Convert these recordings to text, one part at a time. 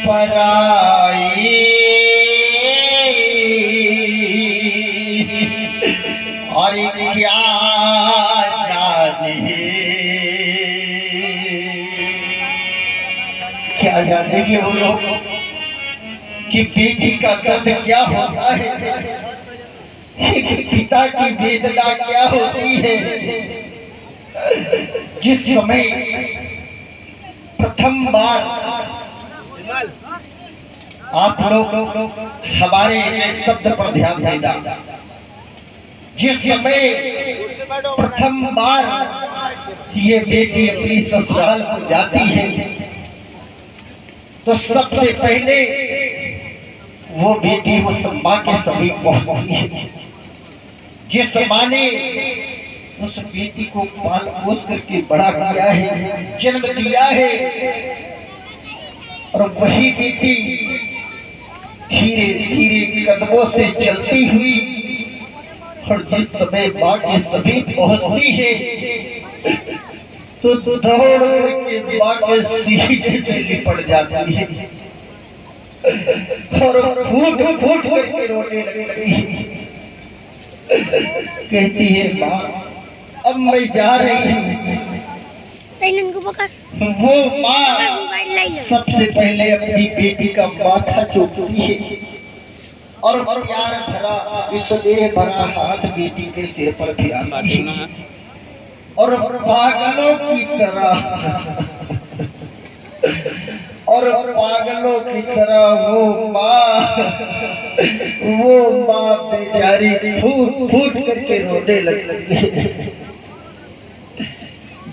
पराई और क्या जाने, क्या जानेंगे वो लोग कि बेटी का दर्द क्या होता है, पिता की वेदना क्या होती है। जिस समय प्रथम बार आप लोग हमारे एक शब्द पर ध्यान देना, जिस समय प्रथम बार ये बेटी अपनी ससुराल को जाती है तो सबसे पहले वो बेटी उस माँ के समीप पहुंचती है जिस माँ ने उस बेटी को पाल पोस करके बड़ा किया है, जन्म दिया है। और वही बेटी धीरे धीरे कदमों से चलती हुई और जिस समय माँ के समीप पहुंचती है तो दौड़ करके माँ के सीने से लिपट जाती है और फूट फूट करके रोने लगती है। कहती है माँ अब मैं जा रही हूँ। वो माँ सबसे पहले अपनी बेटी का माथा चूमती है और प्यार भरा इसलिए भरा हाथ बेटी के सिर पर फिराती है और पागलों की तरह वो माँ बेचारी फूट फूट करके रोने लगती है।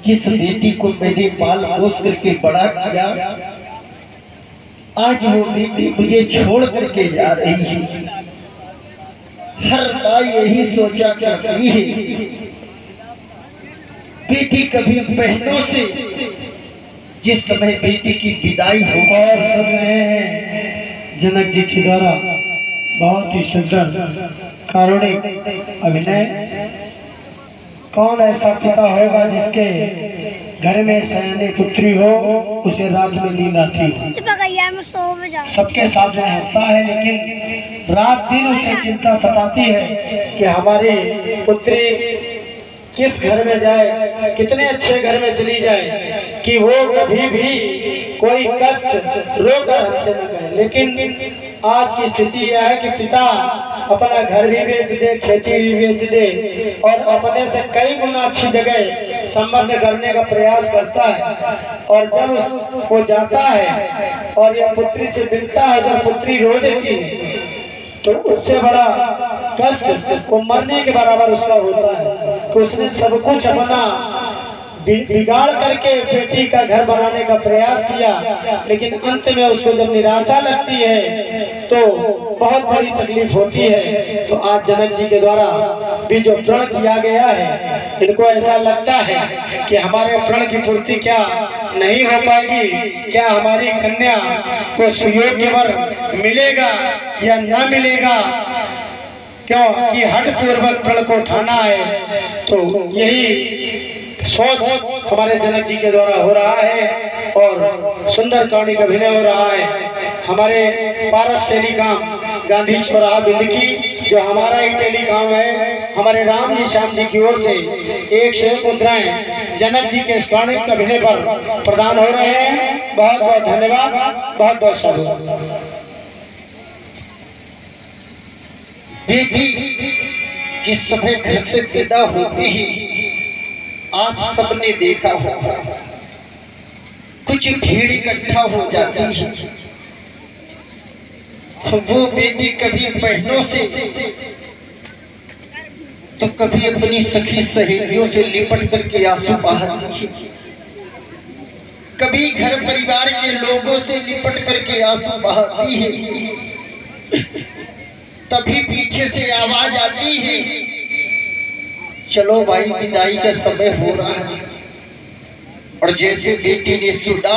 जिस बेटी को मैंने पाल पोस करके बड़ा किया, आज वो बेटी मुझे छोड़ करके जा रही है। हर माँ यही सोचा करती है, बेटी कभी बहनों से जिस समय बेटी की विदाई हो। और सुन रहे हैं जनक जी के द्वारा बहुत ही सुंदर कारुणिक अभिनय। कौन ऐसा पिता होगा जिसके घर में सयानी पुत्री हो, उसे रात में नींद आती हो, सबके सामने हंसता है, लेकिन रात दिन उसे चिंता सताती है कि हमारी पुत्री किस घर में जाए, कितने अच्छे घर में चली जाए कि वो कभी भी कोई कष्ट रोकर हमसे न कहे। लेकिन आज की स्थिति यह है कि पिता अपना घर भी बेच दे, खेती भी बेच दे और अपने से कई गुना अच्छी जगह संबंध करने का प्रयास करता है। और जब वो जाता है और यह पुत्री से मिलता है, जब पुत्री रो देती है तो उससे बड़ा कष्ट वो मरने के बराबर उसका होता है कि उसने सब कुछ अपना बिगाड़ करके बेटी का घर बनाने का प्रयास किया, लेकिन अंत में उसको जब निराशा लगती है तो बहुत बड़ी तकलीफ होती है। तो आज जनक जी के द्वारा भी जो प्रण किया गया है, इनको ऐसा लगता है कि हमारे प्रण की पूर्ति क्या नहीं हो पाएगी, क्या हमारी कन्या को सुयोग्य वर मिलेगा या न मिलेगा, क्यों कि हठ पूर्वक प्रण को ठाना है। तो यही सोच हमारे जनक जी के द्वारा हो रहा है और सुंदर कहानी का अभिनय हो रहा है। हमारे पारस टेलीकॉम गांधी चौराहा बिंदकी, जो हमारा एक टेलीकॉम है, हमारे राम जी श्याम जी की ओर से 101 मुद्राएं जनक जी के इस कहानी के अभिनय पर प्रदान हो रहे हैं। बहुत बहुत धन्यवाद, बहुत बहुत शुक्रिया। बेटी जिस समय घर से विदा होती है, आप सबने देखा होगा कुछ भीड़ इकट्ठा हो जाती है। वो बेटी कभी बहनों से तो कभी अपनी सखी सहेलियों से लिपट करके आंसू बहाती है, कभी घर परिवार के लोगों से लिपट करके आंसू बहाती है। तभी पीछे से आवाज आती है, चलो भाई विदाई का समय हो रहा है। और जैसे बेटी ने सुना,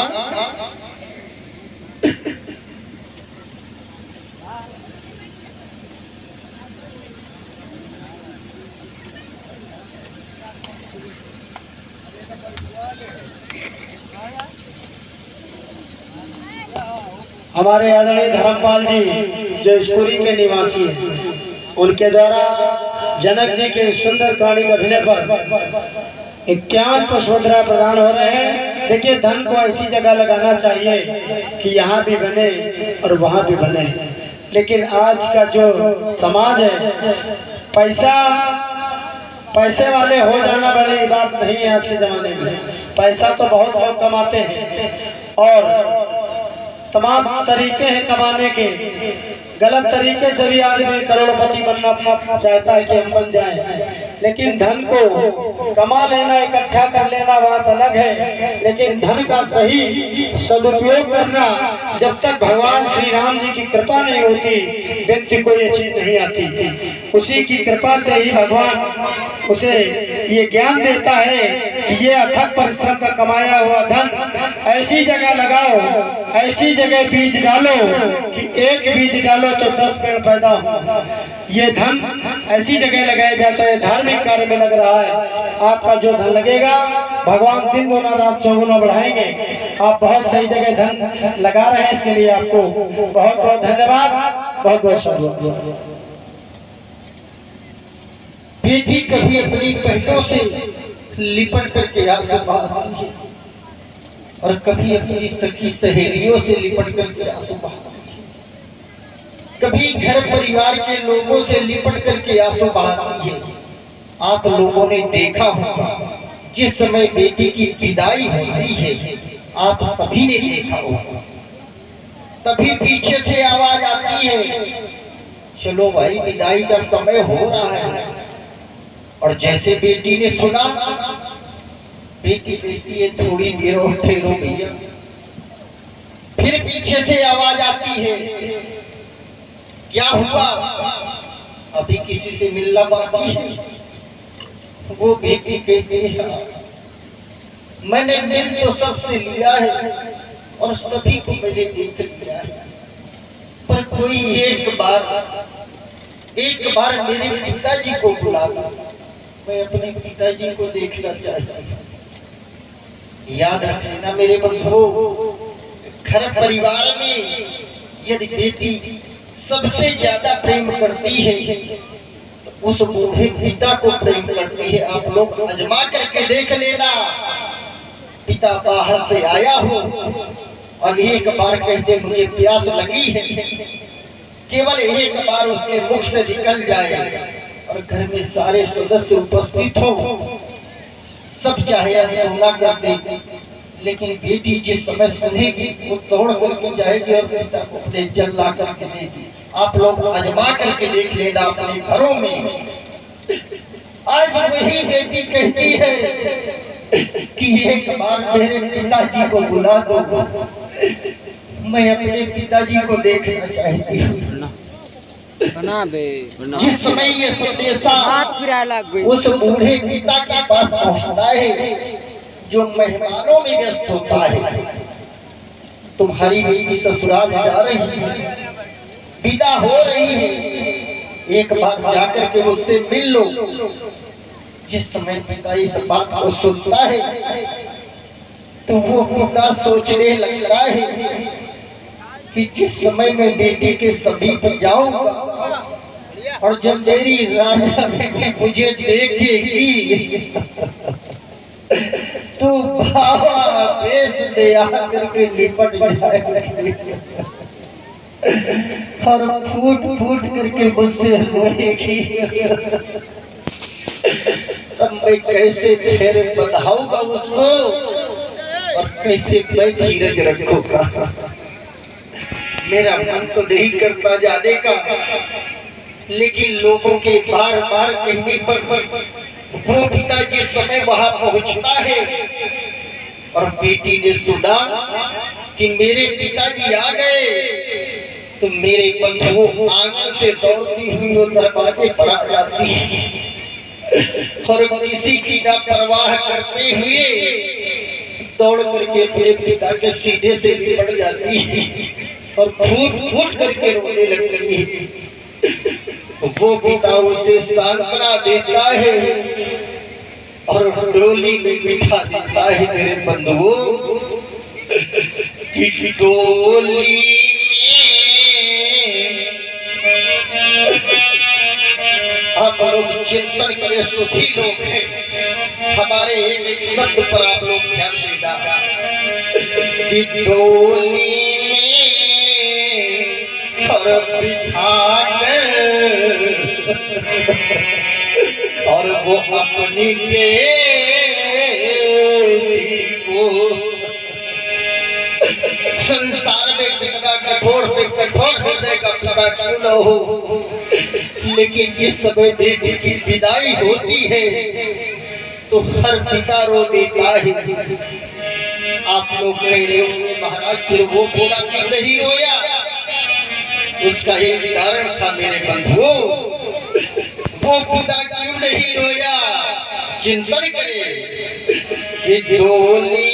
हमारे आदरणीय धर्मपाल जी जो स्कूली के निवासी हैं, उनके द्वारा जनक जी के सुंदर कहानी के अभिनय पर 51 पुष्पमुद्रा प्रदान हो रहे हैं। देखिए, धन को ऐसी जगह लगाना चाहिए कि यहाँ भी बने और वहाँ भी बने, लेकिन आज का जो समाज है, पैसे वाले हो जाना बड़ी बात नहीं है आज के ज़माने में। पैसा तो बहुत लोग कमाते हैं और तमाम तरीके हैं कमाने के। गलत तरीके से भी आदमी करोड़पति बनना चाहता है कि हम बन जाएं, लेकिन धन को कमा लेना, इकट्ठा कर लेना बात अलग है, लेकिन धन का सही सदुपयोग करना, जब तक भगवान श्री राम जी की कृपा नहीं होती व्यक्ति को ये चीज नहीं आती। उसी की कृपा से ही भगवान उसे ये ज्ञान देता है कि ये अथक परिश्रम का कमाया हुआ धन ऐसी जगह लगाओ, ऐसी जगह बीज डालो कि एक बीज डालो तो 10 पेड़ पैदा हो। ये धन ऐसी जगह लगाया जाता है, धार्मिक कार्य में लग रहा है। आपका जो धन लगेगा भगवान दिन गुना रात चौगुना बढ़ाएंगे। आप बहुत सही जगह धन लगा रहे हैं, इसके लिए आपको बहुत बहुत धन्यवाद, बहुत बहुत शुक्रिया। बेटी कभी अपनी बहनों से लिपट करके आंसू बहाती है और कभी अपनी सखी सहेलियों से लिपट करके आंसू बहाती है, कभी घर परिवार के लोगों से लिपट करके आंसू बहाती है। आप लोगों ने देखा होगा जिस समय बेटी की विदाई होती है, आप सभी ने देखा होगा, तभी पीछे से आवाज आती है, चलो भाई विदाई का समय हो रहा है। और जैसे बेटी ने सुना, बेटी कहती है थोड़ी देर और ठहरो भैया। फिर पीछे से आवाज आती है, क्या हुआ, अभी किसी से मिलना बाकी है? वो बेटी कहती है मैंने मिल तो सबसे लिया है और सभी को मैंने देख लिया है, पर कोई एक बार मेरे पिताजी को बुला दो, मैं अपने पिताजी को देखना चाहता हूँ। याद रखना मेरे बंधुओं, घर परिवार में यदि बेटी सबसे ज्यादा प्रेम करती है तो उस बूढ़े पिता को प्रेम करती है। आप लोग आजमा करके देख लेना, पिता बाहर से आया हो और एक बार कहते मुझे प्यास लगी है, केवल एक बार उसके मुख से निकल जाए और घर में सारे सदस्य उपस्थित हो, सब चाहे अनसुना कर दे, लेकिन बेटी जिस समय सुनेगी वो दौड़ करके जाएगी और पिता को अपने जल ला करके देगी। आप लोग आजमा करके देख लेना अपने घरों में। आज वही बेटी कहती है कि एक बार मेरे पिताजी को बुला दो, मैं अपने पिताजी को देखना चाहती हूँ। जिस समय ये संदेशा उस बूढ़े पिता के पास पहुंचता है जो मेहमानों में व्यस्त होता है, तुम्हारी बेटी ससुराल जा रही है, विदा हो रही है, एक बार जाकर के उससे मिल लो। जिस समय पिता इस बात को सुनता है तो वो पिता सोचने लगता है कि जिस समय मैं बेटी के समीप जाऊंगा और जब मेरी राजा बेटी मुझे देखेगी तो बाबा देश से आकर के लिपट जाएगी और फूट फूट करके मुझसे रोएगी। तब मैं कैसे फिर बधाऊंगा उसको और कैसे मैं धीरज रखूंगा। मेरा मन तो नहीं करता जाने का, लेकिन लोगों के बार बार कहने पर वो पिता जिस समय वहां पहुंचता है और बेटी ने सुना कि मेरे पिताजी आ गए तो मेरे बंधुओं आंगन से दौड़ती हुई वो दरवाजे पर आ जाती है और किसी की ना परवाह करते हुए दौड़ करके मेरे पिता के सीधे से लिपट जाती है और फूट फूट करके रोने लगती है। वो पिता उसे सांत्वना देता है और डोली में बिठा देता है। मेरे बंधुओं की डोली आप लोग चिंतन करें, सुखी लोग हैं। हमारे एक एक शब्द पर आप लोग ध्यान देना कि डोली में और बिठा कर और वो अपनी संसार में कितना कठोर से कठोर हृदय का पिता क्यों न हो, लेकिन इस समय बेटी की विदाई होती है तो हर पिता रो देता है। आप लोग कह रहे होंगे महाराज फिर वो पूरा क्यों नहीं होया? उसका एक कारण था मेरे बंधुओं, वो पिता क्यों नहीं रोया? चिंतन करें कि डोली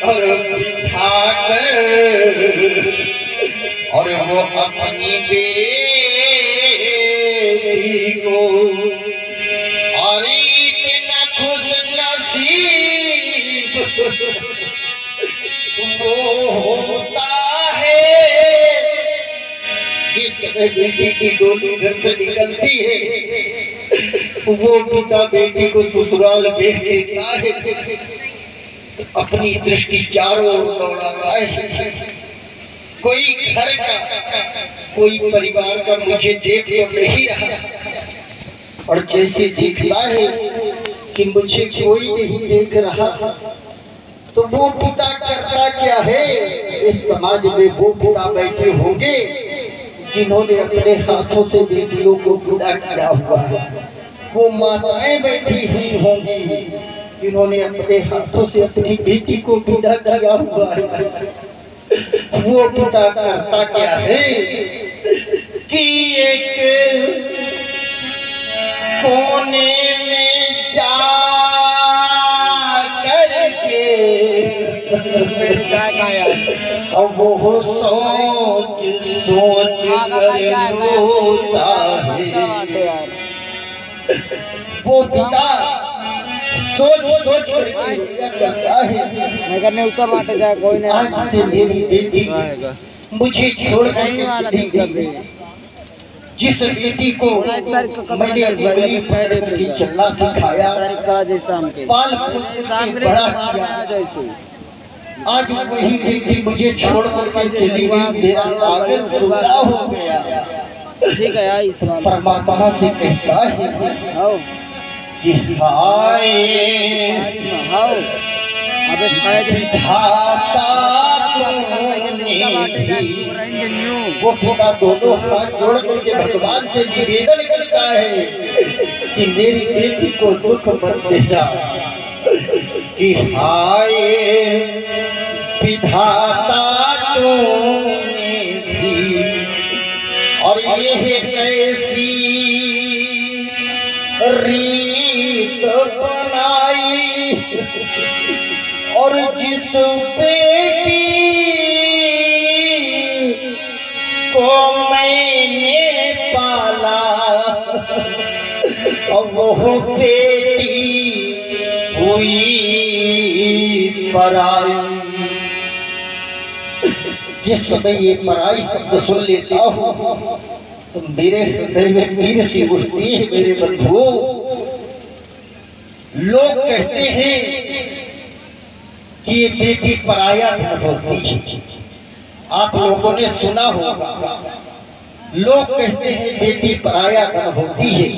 और बिठा कर और वो अपनी बेटी को, और इतना खुश नसीब वो होता है जिस बेटी की डोली घर से निकलती है वो पिता बेटी को ससुराल भेज देता है। तो अपनी दृष्टि चारों ओर दौड़ाता है। कोई घर का, कोई परिवार का मुझे देख तो नहीं रहा, और जैसे दिखता है कि मुझे कोई नहीं देख रहा, तो वो पिता करता क्या है? इस समाज में वो पिता बैठे होंगे जिन्होंने अपने हाथों से बेटियों को विदा किया हुआ है। वो माताएं बैठी हुई होंगी जिन्होंने अपने हाथों से अपनी बेटी को विदा किया हुआ है। वो पिता करता क्या है कि एक कोने में जा करके अब वो सोच सोच कर रोता है। वो पिता सोच सोच करके करता है, मैं करने उतर बाटे जाए कोई नहीं। आज से मेरी बेटी मुझे छोड़ कर जिस बेटी को मैंने अपनी चलना सिखाया, पाल बड़ा किया, आज वही बेटी मुझे छोड़ कर चली गई, मेरा आगे सुना हो गया। ठीक है यार, परमात्मा से कहता है कि हाय विधाता वो पिता दोनों हाथ जोड़ करके भगवान से निवेदन करता है कि मेरी बेटी को दुख मत देना। कि हाय विधाता तूने भी, और ये है कैसी रीत बनाई, और जिस बेटी को मैंने पाला और वो बेटी हुई पराई। जिस समय ये पराई शब्द सुन लेता हूँ तो मेरे हृदय में पीर सी उठती है। मेरे बंधुओं, लोग कहते हैं कि ये बेटी पराया धन होती है। आप लोगों ने सुना होगा, लोग कहते हैं बेटी पराया धन होती है।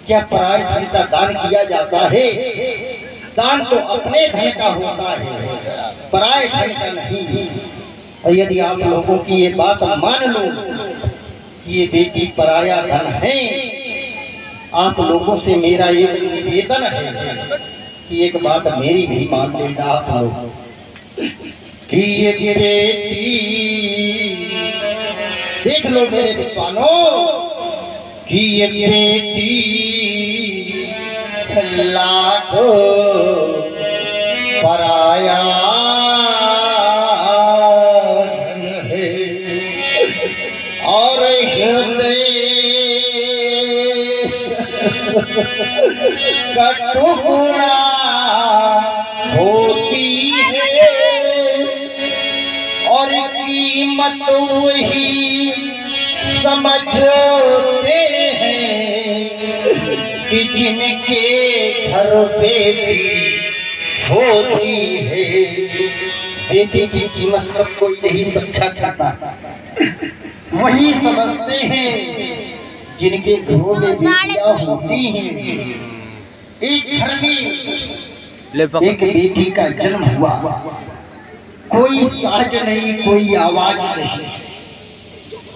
क्या पराये धन का दान किया जाता है? दान तो अपने धन का होता है, पराये धन का नहीं। और यदि आप लोगों की ये बात मान लो कि ये बेटी पराया धन है, आप लोगों से मेरा एक निवेदन है कि एक बात मेरी भी मान लेना आप लोग कि ये बेटी, देख लो मेरे विद्वानों, कि ये बेटी लाखो पराया धन है, और हृदय का टुकड़ा होती है, और कीमत वही समझते हैं कि जिनके घर पे भी होती है, बेटी की कीमत सब कोई नहीं समझा करता, वही समझते हैं जिनके घरों में बेटियां होती हैं। एक घर में एक बेटी का जन्म हुआ, कोई साज नहीं, कोई आवाज नहीं।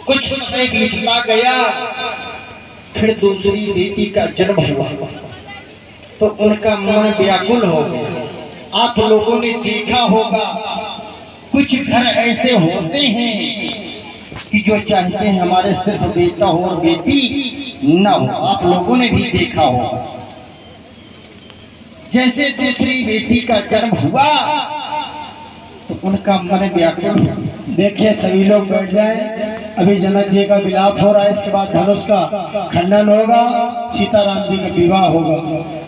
कुछ समय बीतता गया, फिर दूसरी बेटी का जन्म हुआ तो उनका मन व्याकुल हो गया। आप लोगों ने देखा होगा, कुछ घर ऐसे होते हैं कि जो चाहते हैं हमारे सिर्फ बेटा हो और बेटी न हो। आप लोगों ने भी देखा होगा। जैसे दूसरी बेटी का जन्म हुआ तो उनका मन व्याकुल। देखिए सभी लोग बैठ जाएं। अभी जनक जी का विलाप हो रहा है, इसके बाद धनुष का खंडन होगा, सीताराम जी का विवाह होगा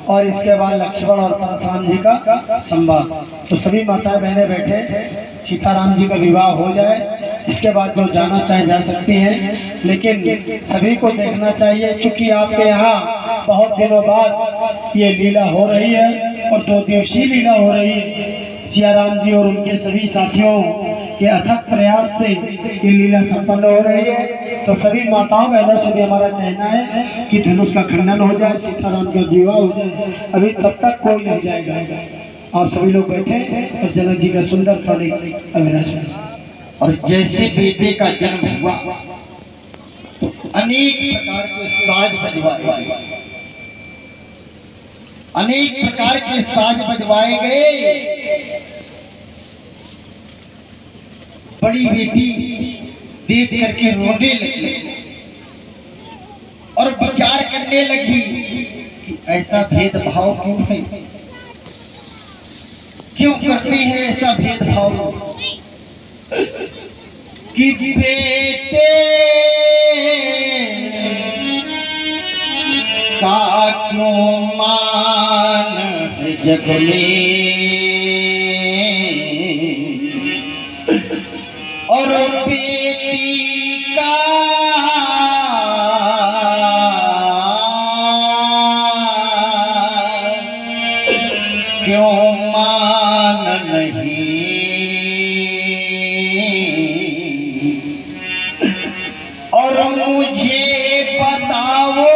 और इसके बाद लक्ष्मण और परशुराम जी का संवाद। तो सभी माताएं बहनें बैठे, सीताराम जी का विवाह हो जाए, इसके बाद जो जाना चाहे जा सकती हैं, लेकिन सभी को देखना चाहिए क्योंकि आपके यहाँ बहुत दिनों बाद ये लीला हो रही है और 2 दिवसीय लीला हो रही है। सिया राम जी और उनके सभी साथियों के अथक प्रयास से ये लीला संपन्न हो रही है। तो सभी माताओं बहनों से भी हमारा कहना है कि धनुष का खंडन हो जाए, सीताराम का विवाह हो जाए। अभी तब तक कोई नहीं जाएगा। आप सभी लोग बैठे और जनक जी का सुंदर प्रणिक अभिनय। और जैसे बेटे का जन्म हुआ तो अनेक प्रकार के साज बजवाए, अनेक प्रकार के साज बजवाए गए। बड़ी बेटी देख करके रोने लगी और विचार करने लगी कि ऐसा भेदभाव क्यों है, क्यों करते हैं ऐसा भेदभाव कि बेटे का क्यों मान है जग में और बेटी का क्यों मान नहीं। और मुझे बताओ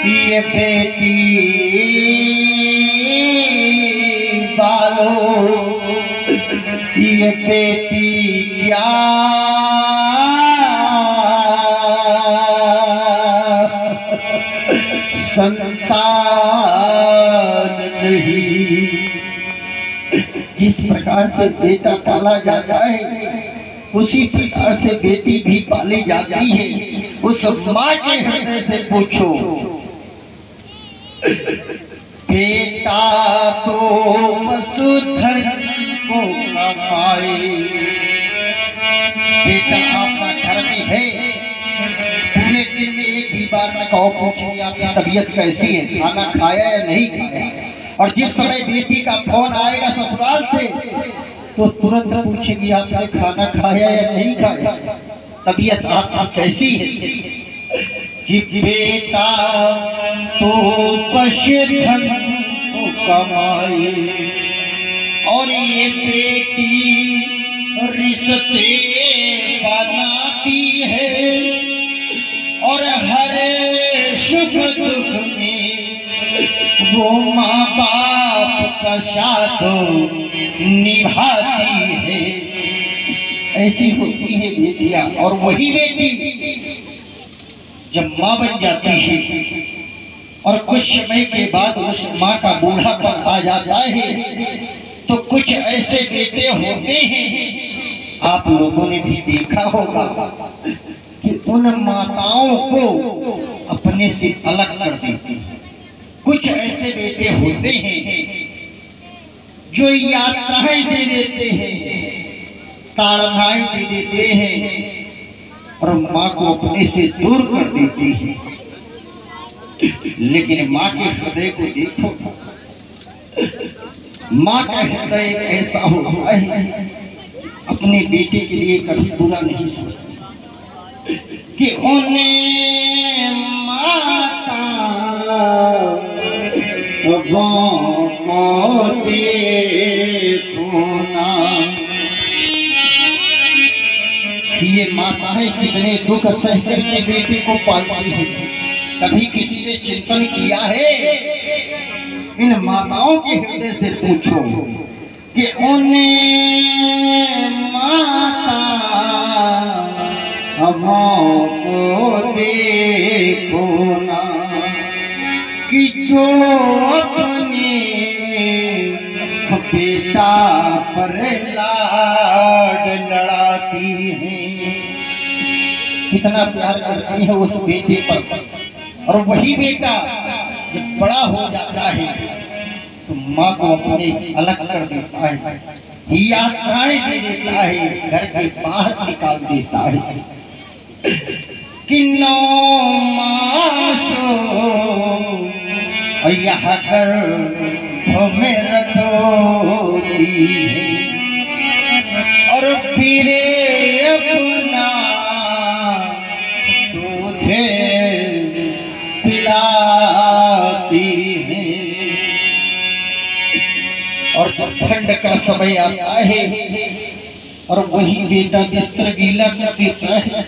ये बेटी बालो, ये बेटी क्या संतान नहीं। जिस प्रकार से बेटा पाला जाता है उसी प्रकार से बेटी भी पाली जाती है। उस माँ के हृदय से पूछो, बेटा तो वसुधर को कमाए। बेटा आपका धर्म है, पूरे दिन में एक भी बार न कहो पूछिए आपकी तबीयत कैसी है, खाना खाया या नहीं खाया। और जिस समय बेटी का फोन आएगा ससुराल से तो तुरंत पूछेगी आपने खाना खाया या नहीं खाया, तबीयत आपकी कैसी है। कि बेटा तो पशुधन को कमाए और ये बेटी रिश्ते बनाती है और हर सुख दुख में वो माँ बाप का साथ निभाती है। ऐसी होती है बेटियां। और वही बेटी जब माँ बन जाती है और कुछ समय के बाद उस माँ का बूढ़ापन आ जाता है तो कुछ ऐसे बेटे होते हैं, आप लोगों ने भी देखा होगा कि उन माताओं को अपने से अलग कर देते हैं। कुछ ऐसे बेटे होते हैं जो यात्राएं दे देते हैं, ताड़नाएं दे देते हैं और माँ को अपने से दूर कर देते हैं। लेकिन माँ के हृदय को देखो, माँ का हृदय ऐसा होता है अपने बेटे के लिए कभी बुरा नहीं सोचती। कि उन्हें माता को देखना। ये माताएं कितने दुख सहकर के बेटे को पालती है। कभी किसी ने चिंतन किया है? इन माताओं के हृदय से पूछो कि उन्हें माता हमको देखो ना, कि जो अपने बेटा पर लाड लड़ाती हैं, कितना प्यार करती है उस बेटे पर। और वही बेटा जब बड़ा हो जाता है तो माँ को अपने अलग कर देता है, यात्राएं दे देता है, घर के बाहर निकाल देता है। कि नौ मासो यहाँ कर में रखोती है, और फिर अपना दूध पिलाती है। और जब ठंड का समय आता है और वही बेटा बिस्तर गीला कर देता है,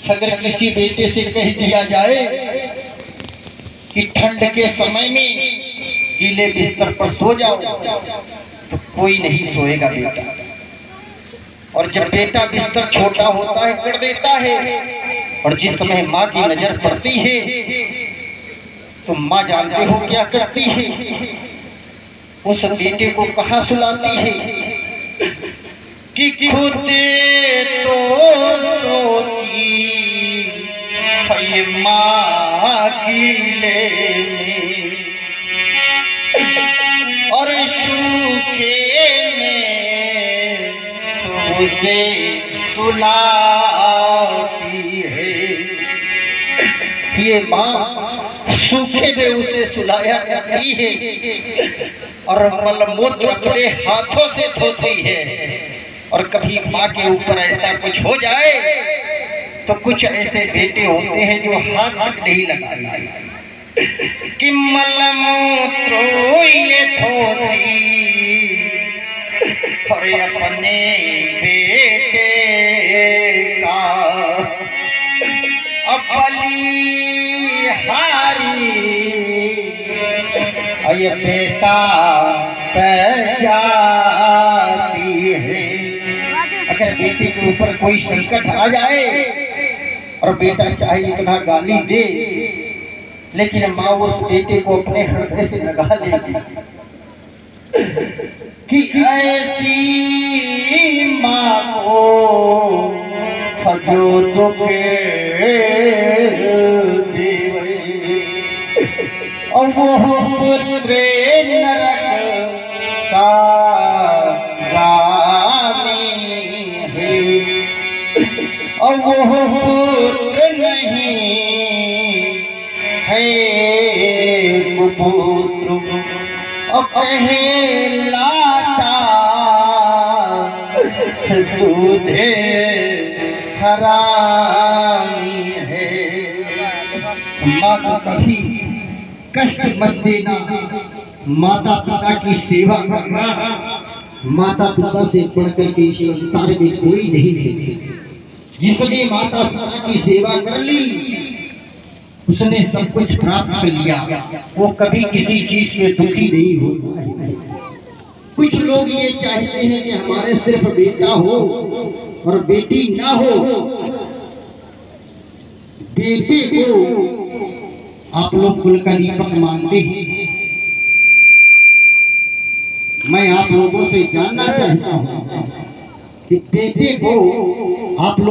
अगर किसी बेटे से कह दिया जाए कि ठंड के समय में गीले बिस्तर पर सो जाओ, तो कोई नहीं सोएगा बेटा। और जब बेटा बिस्तर छोटा होता है कर देता है, और जिस समय माँ की नजर पड़ती है तो माँ जानते हो क्या करती है? उस बेटे को कहाँ सुलाती है कि खुद तो सोती है माँ गीले में, और सूखे में उसे सुलाती है। ये माँ सूखे में उसे सुलाया करती है और मलमूत्र अपने हाथों से धोती है। और कभी माँ के ऊपर ऐसा कुछ हो जाए तो कुछ ऐसे बेटे होते हैं जो हाथ तक नहीं लगाते कि मलमूत्र ये धोती और अपने बेटे का बलिहारी ये बेटा जाती है। अगर बेटे के ऊपर कोई संकट आ जाए और बेटा चाहे इतना गाली दे, लेकिन माँ उस बेटे को अपने हृदय से लगा लेगी कि ऐसी माँ को जो दुख देवे, और वो पुत्र नरक का गामी है, और वो पुत्र नहीं है कुपुत्र, और कहलाता दूधे हरामी है। माँ को कभी कष्ट मत देना। माता पिता की सेवा करना, माता पिता से बढ़कर के इस संसार में कोई नहीं है। जिसने माता पिता की सेवा कर ली उसने सब कुछ प्राप्त कर लिया, वो कभी किसी चीज से दुखी नहीं होता है। कुछ लोग ये चाहते हैं कि हमारे सिर्फ बेटा हो और बेटी ना हो। बेटे को आप लोग कुल का दीपक मानते हैं। मैं आप लोगों से जानना चाहता हूं कि बेटे को आप लोग